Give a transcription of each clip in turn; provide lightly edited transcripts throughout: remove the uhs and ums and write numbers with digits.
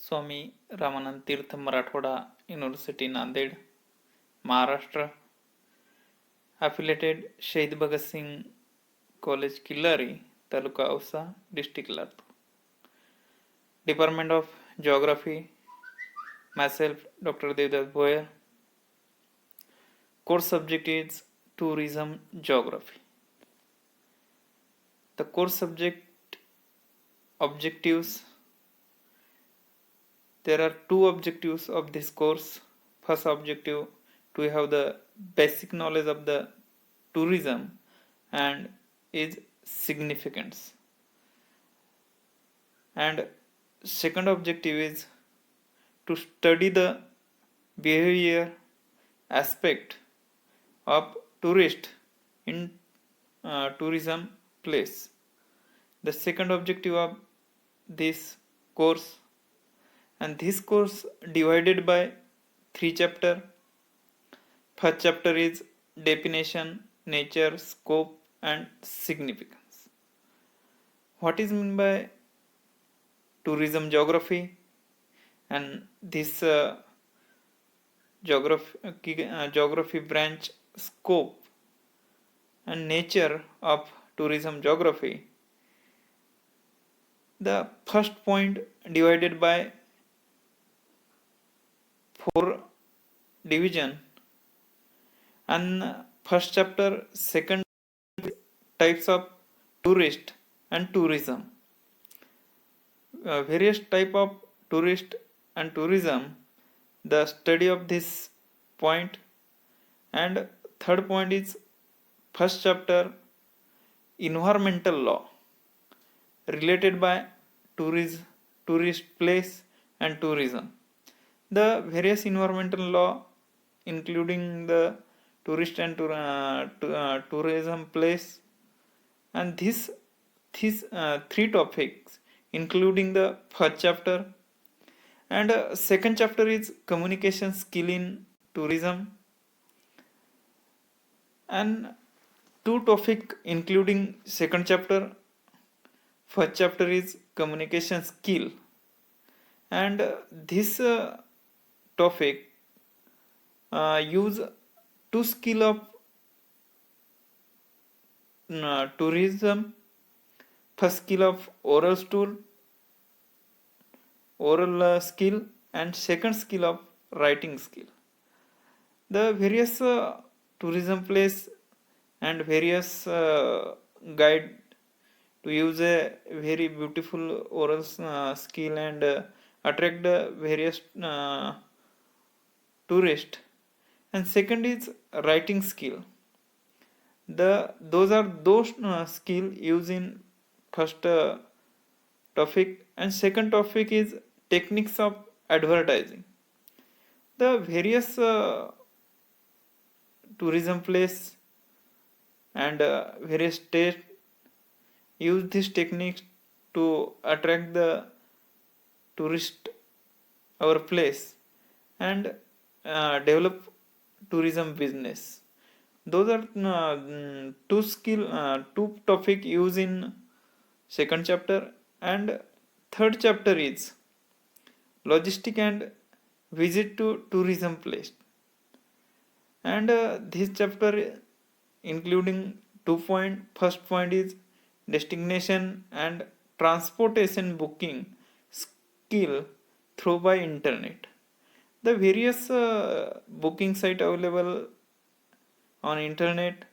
Swami Ramanand Tirth Marathwada university Nanded Maharashtra, affiliated Shahid Bhagat Singh college Killari, taluka Ausa, district Latur. Department of Geography, myself Dr. Devdas Boyer. Course subject is Tourism Geography. The course subject objectives. There are two objectives of this course. First objective, to have the basic knowledge of the tourism and its significance. And second objective is to study the behavior aspect of tourist in tourism place. The second objective of this course, and this course divided by 3 chapter. First chapter is definition, nature, scope and significance. What is meant by tourism geography? And this geography branch scope and nature of tourism geography. The first point divided by 4 division, and first chapter second types of tourist and tourism. Various type of tourist and tourism, the study of this point. And third point is first chapter environmental law related by tourist place and tourism. The various environmental law including the tourist and tourism place, and these 3 topics including the first chapter. And second chapter is communication skill in tourism, and 2 topic including second chapter. First chapter is communication skill, and this topic use 2 skill of tourism. First skill of oral skill, and second skill of writing skill. The various tourism place and various guide to use a very beautiful oral skill and attract the various tourist. And second is writing skill. Those are those skill used in first topic, and second topic is techniques of advertising. The various tourism place and various state use these techniques to attract the tourist our place and develop tourism business. Those are 2 topic used in second chapter. And third chapter is logistic and visit to tourism place. And this chapter including 2 point. First point is destination and transportation booking skill through by internet. The various booking site available on internet,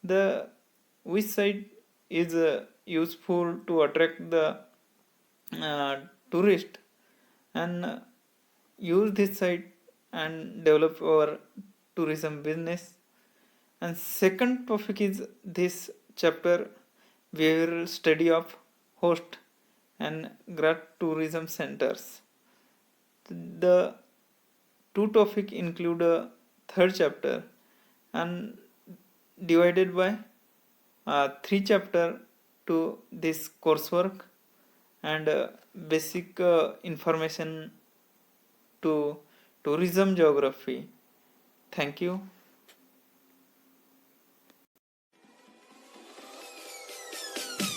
the which site is useful to attract the tourist, and use this site and develop our tourism business. And second topic is this chapter behavioral study of host and grad tourism centers. The 2 topic include a third chapter and divided by 3 chapter to this coursework and basic information to tourism geography. Thank you.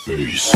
Peace.